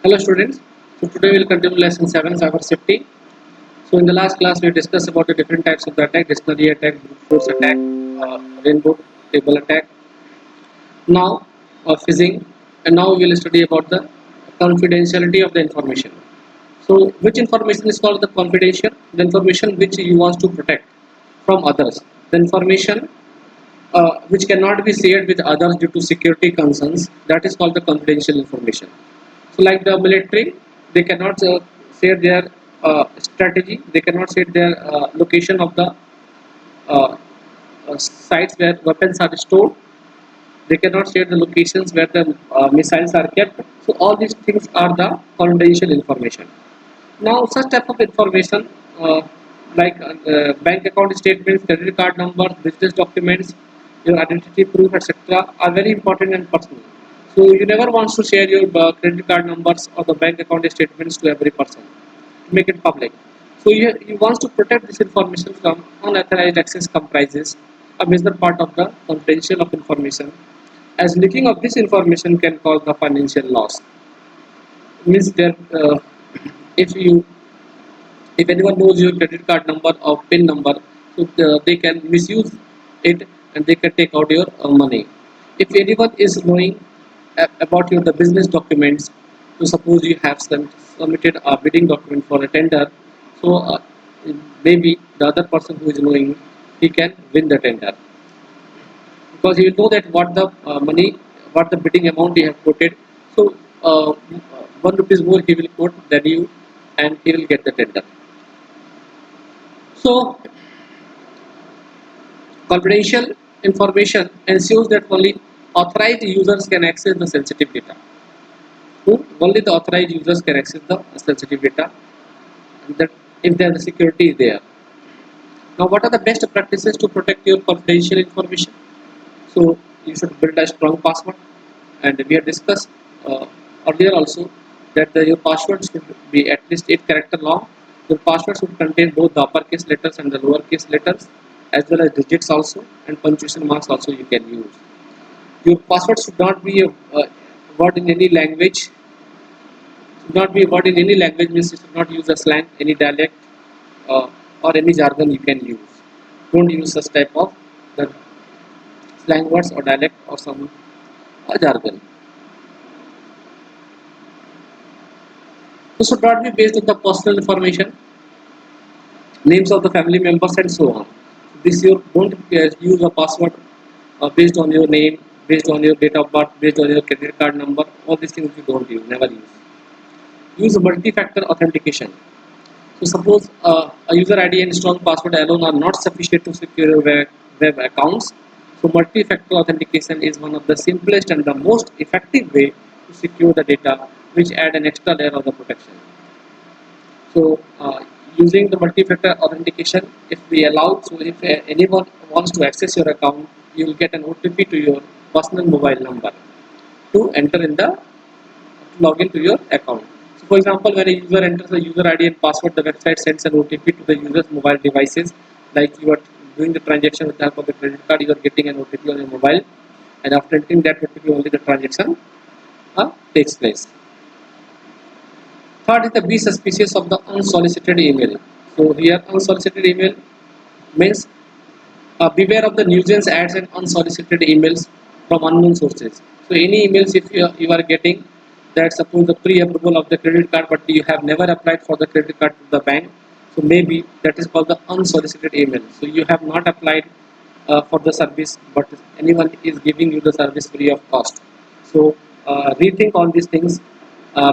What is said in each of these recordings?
Hello students. So today we will continue lesson 7 cyber safety. So in the last class we discussed about the different types of the attack, dictionary attack, brute force attack, rainbow table attack. Now phishing, and now we will study about the confidentiality of the information. So which information is called the confidential? The information which you want to protect from others. The information which cannot be shared with others due to security concerns, that is called the confidential information. So like the military, they cannot share their strategy, they cannot share their location of the uh, sites where weapons are stored, they cannot share the locations where the missiles are kept. So all these things are the confidential information. Now such type of information like bank account statements, credit card numbers, business documents, your identity proof, etc. are very important and personal. So you never want to share your credit card numbers or the bank account statements to every person, to make it public. So you want to protect this information from unauthorized access comprises a major part of the confidential of information, as leaking of this information can cause the financial loss. Means that if you if anyone knows your credit card number or PIN number, so they can misuse it and they can take out your money. If anyone is knowing about your the business documents, so suppose you have submitted a bidding document for a tender, so maybe the other person who is knowing, he can win the tender because he will know that what the money, what the bidding amount he have quoted. So 1 rupees more he will quote than you, and he will get the tender. So confidential information ensures that only authorized users can access the sensitive data. So only the authorized users can access the sensitive data, and that if the security is there. Now, what are the best practices to protect your confidential information? So you should build a strong password, and we have discussed earlier also that your password should be at least 8 character long. Your password should contain both the uppercase letters and the lowercase letters, as well as digits also, and punctuation marks also you can use. Your password should not be a word in any language. Should not be a word in any language, means you should not use a slang, any dialect, or any jargon you can use. Don't use such type of the slang words or dialect or some jargon. So should not be based on the personal information, names of the family members and so on. This you don't use a password based on your name, based on your date of birth, based on your credit card number. All these things you don't use, never use. Use multi-factor authentication. So suppose a user ID and strong password alone are not sufficient to secure your web accounts. So multi-factor authentication is one of the simplest and the most effective way to secure the data, which add an extra layer of the protection. So using the multi-factor authentication, if we allow, so if anyone wants to access your account, you will get an OTP to your personal mobile number to enter in the log into your account. So for example, when a user enters the user ID and password, the website sends an OTP to the user's mobile devices. Like you are doing the transaction with the help of the credit card, you are getting an OTP on your mobile, and after entering that OTP, only the transaction takes place. Third is the be suspicious of the unsolicited email. So here unsolicited email means beware of the nuisance ads and unsolicited emails from unknown sources. So any emails if you are getting that suppose the pre-approval of the credit card but you have never applied for the credit card to the bank, so maybe that is called the unsolicited email. So you have not applied for the service but anyone is giving you the service free of cost. So rethink on these things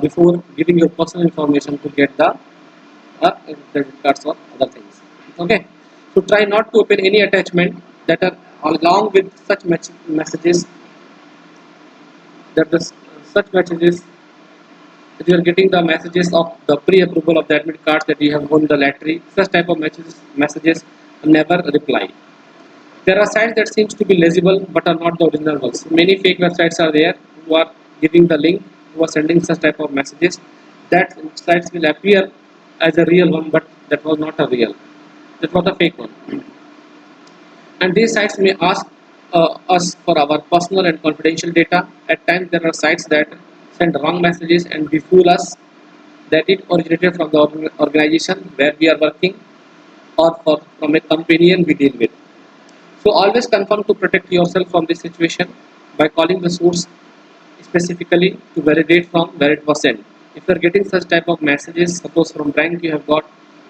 before giving your personal information to get the credit cards or other things. Okay, so try not to open any attachment that are along with such messages that the such messages that you are getting the messages of the pre-approval of the admit cards that you have won the lottery. Such type of messages never reply. There are sites that seems to be legible but are not the original ones. Many fake websites are there who are giving the link, who are sending such type of messages. That sites will appear as a real one, but that was not a real. That was a fake one. And these sites may ask us for our personal and confidential data. At times, there are sites that send wrong messages and befool us that it originated from the organization where we are working or from a companion we deal with. So always confirm to protect yourself from this situation by calling the source specifically to validate from where it was sent. If you are getting such type of messages, suppose from bank you have got,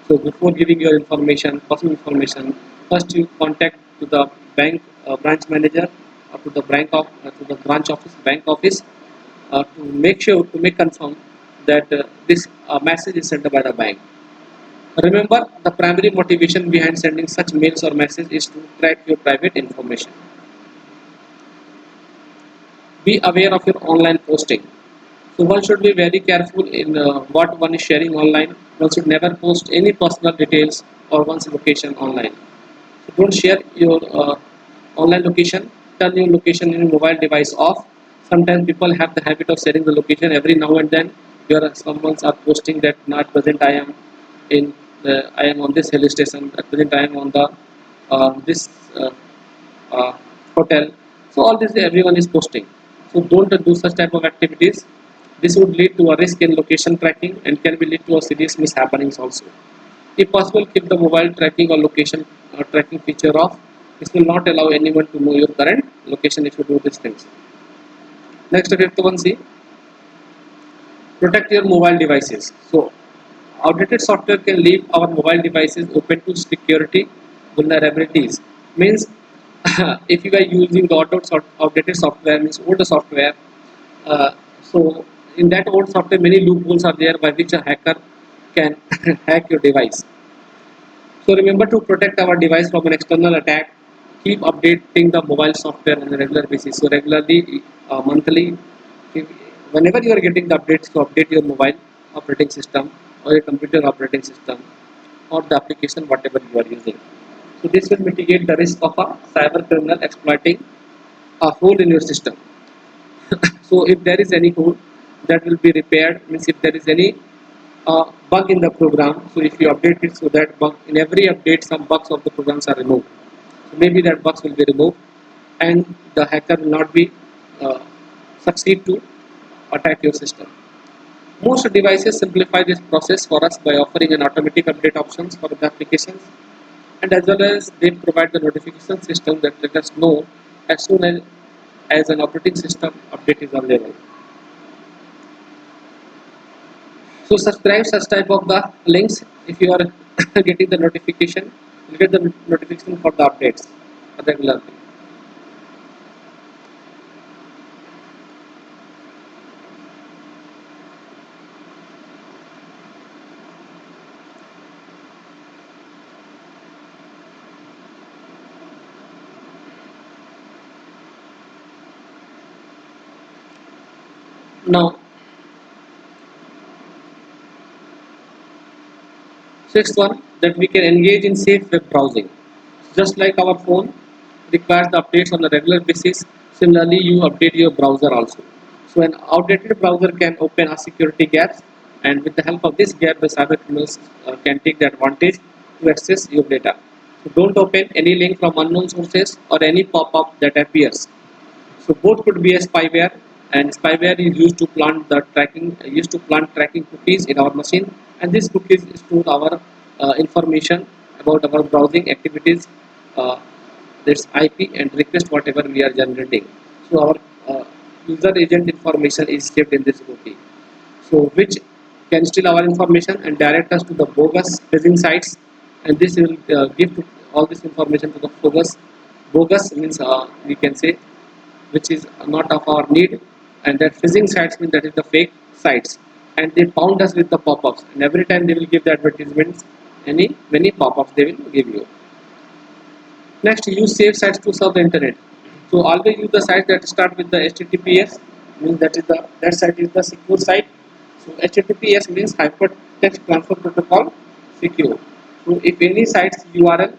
so before giving your information, personal information, first you contact to the bank branch manager or to the to the branch office, bank office, to make sure to make confirm that this message is sent by the bank. Remember, the primary motivation behind sending such mails or messages is to track your private information. Be aware of your online posting. So one should be very careful in what one is sharing online. One should never post any personal details or one's location online. So don't share your online location. Turn your location in your mobile device off. Sometimes people have the habit of sharing the location every now and then. Where someone are posting that now at present in I am on this hill station. At present I am on the this uh, hotel. So all this everyone is posting. So don't do such type of activities. This would lead to a risk in location tracking and can be lead to a serious mishappenings also. If possible, keep the mobile tracking or location tracking feature off. This will not allow anyone to know your current location if you do these things. Next, fifth one, see, protect your mobile devices. So outdated software can leave our mobile devices open to security vulnerabilities. Means if you are using the outdated software, means older software, uh, so in that old software many loopholes are there by which a hacker can hack your device. So remember to protect our device from an external attack. Keep updating the mobile software on a regular basis. So regularly, monthly, if- whenever you are getting the updates, to update your mobile operating system or your computer operating system or the application whatever you are using. So this will mitigate the risk of a cyber criminal exploiting a hole in your system. So if there is any hole that will be repaired, means if there is any bug in the program, so if you update it, so that bug in every update some bugs of the programs are removed. So maybe that bugs will be removed and the hacker will not be uh, succeed to attack your system. Most devices simplify this process for us by offering an automatic update options for the applications, and as well as they provide the notification system that let us know as soon as an operating system update is available. So subscribe such type of the links if you are getting the notification, you get the notification for the updates regularly. Now, sixth one, that we can engage in safe web browsing. Just like our phone requires the updates on a regular basis, similarly you update your browser also. So an outdated browser can open a security gaps, and with the help of this gap, the cyber criminals can take the advantage to access your data. So don't open any link from unknown sources or any pop-up that appears. So both could be a spyware, and spyware is used to plant tracking cookies in our machine, and these cookies store our information about our browsing activities, uh, this IP and request whatever we are generating. So our user agent information is saved in this cookie. So which can steal our information and direct us to the bogus phishing sites, and this will give all this information to the bogus means we can say which is not of our need, and that phishing sites mean that is the fake sites, and they pound us with the pop-ups, and every time they will give the advertisements, any many pop-ups they will give you. Next, use safe sites to serve the internet. So always use the sites that start with the HTTPS, means that site is the secure site. So HTTPS means hypertext transfer protocol secure. So if any site's URL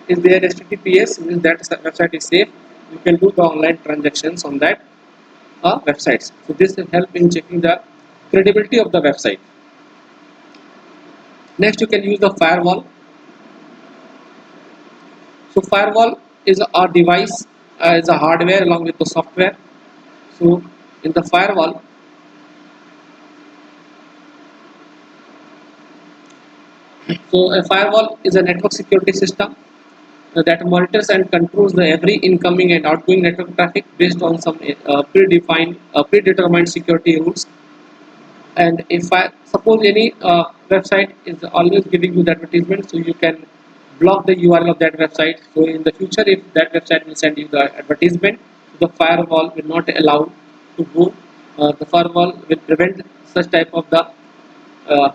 is there HTTPS, means that website is safe. You can do the online transactions on that websites. So this will help in checking the credibility of the website. Next, you can use the firewall. So firewall is a device, is a hardware along with the software. So In the firewall, so a firewall is a network security system that monitors and controls the every incoming and outgoing network traffic based on some predetermined security rules. And if I suppose any website is always giving you the advertisement, so you can block the URL of that website. So in the future, if that website will send you the advertisement, the firewall will not allow to go. The firewall will prevent such type of the uh,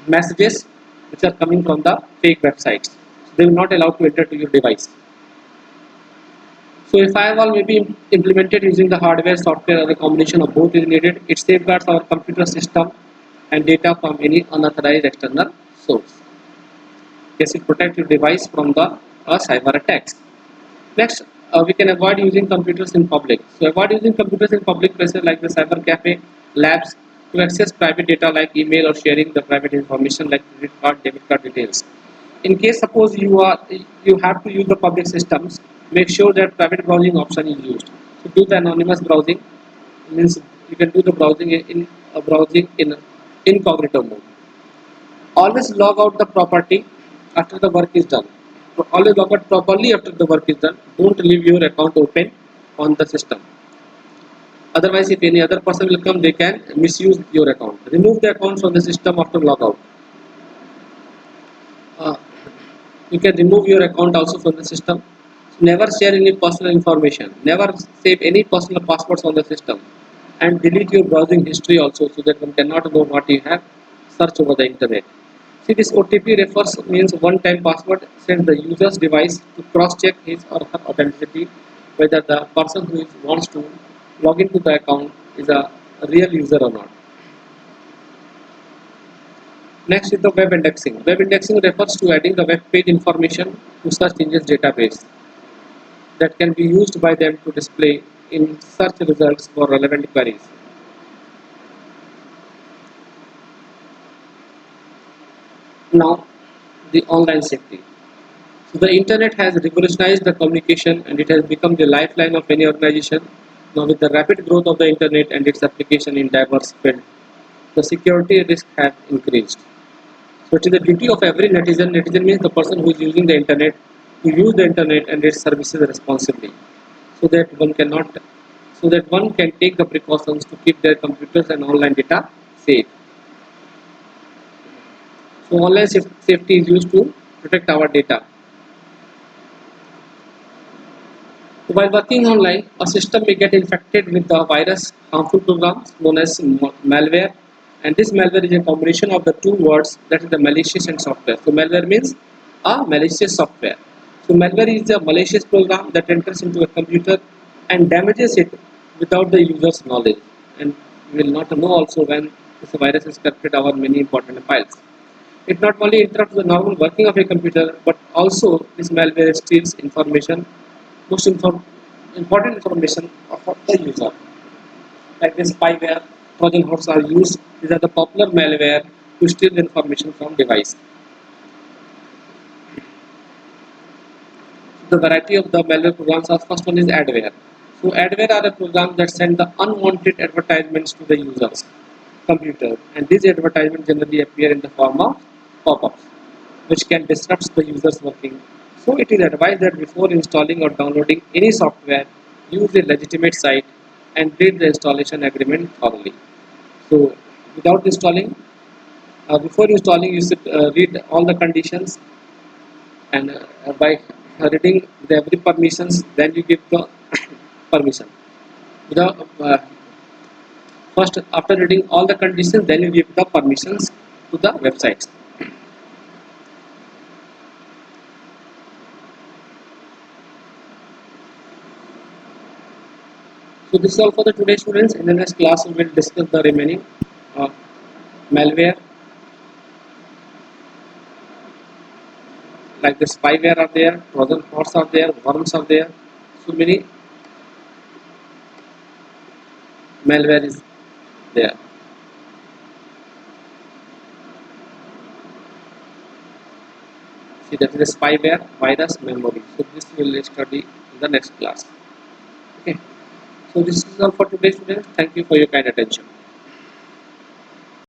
messages which are coming from the fake websites. So they will not allow to enter to your device. So a firewall may be implemented using the hardware, software, or a combination of both is needed. It safeguards our computer system and data from any unauthorized external source. Yes, it protects your device from the cyber attacks. Next, we can avoid using computers in public. So avoid using computers in public places like the cyber cafe, labs, to access private data like email or sharing the private information like credit card, debit card details. In case suppose you have to use the public systems, make sure that private browsing option is used. So do the anonymous browsing, means you can do the browsing in incognito mode. Always log out the property after the work is done. So always log out properly after the work is done. Don't leave your account open on the system. Otherwise, if any other person will come, they can misuse your account. Remove the account from the system after logout. Uh, you can remove your account also from the system. Never share any personal information. Never save any personal passwords on the system. And delete your browsing history also so that one cannot know what you have searched over the internet. See, this OTP refers means one-time password sends the user's device to cross-check his or her authenticity, whether the person who wants to log into the account is a real user or not. Next is the web indexing. Web indexing refers to adding the web page information to search engine's database that can be used by them to display in search results for relevant queries. Now, the online safety. So the internet has revolutionized the communication and it has become the lifeline of any organization. Now with the rapid growth of the internet and its application in diverse fields, the security risks have increased. So it is the duty of every netizen. Netizen means the person who is using the internet to use the internet and its services responsibly, so that one can take the precautions to keep their computers and online data safe. So online safety is used to protect our data. So while working online, a system may get infected with the virus harmful programs known as malware, and this malware is a combination of the two words, that is the malicious and software. So malware means a malicious software. So malware is a malicious program that enters into a computer and damages it without the user's knowledge, and we will not know also when this virus is corrupted our many important files. It not only interrupts the normal working of a computer, but also this malware steals information, important information of the user. Like this spyware, Trojan horse are used. These are the popular malware to steal the information from device. The variety of the malware programs are, first one is adware. So adware are a program that send the unwanted advertisements to the user's computer, and these advertisements generally appear in the form of pop-ups, which can disrupt the user's working. So it is advised that before installing or downloading any software, use a legitimate site and read the installation agreement thoroughly. So without installing, before installing, you should read all the conditions, and by reading the every permissions, then you give the permission. Without, first, after reading all the conditions, then you give the permissions to the websites. So this is all for the today, students. In the next class, we will discuss the remaining uh, malware, like the spyware are there, Trojan horse are there, worms are there. So many malware is there. See, that is a spyware, virus, memory. So this we will study in the next class. Okay. So this is all for today, students. Thank you for your kind attention.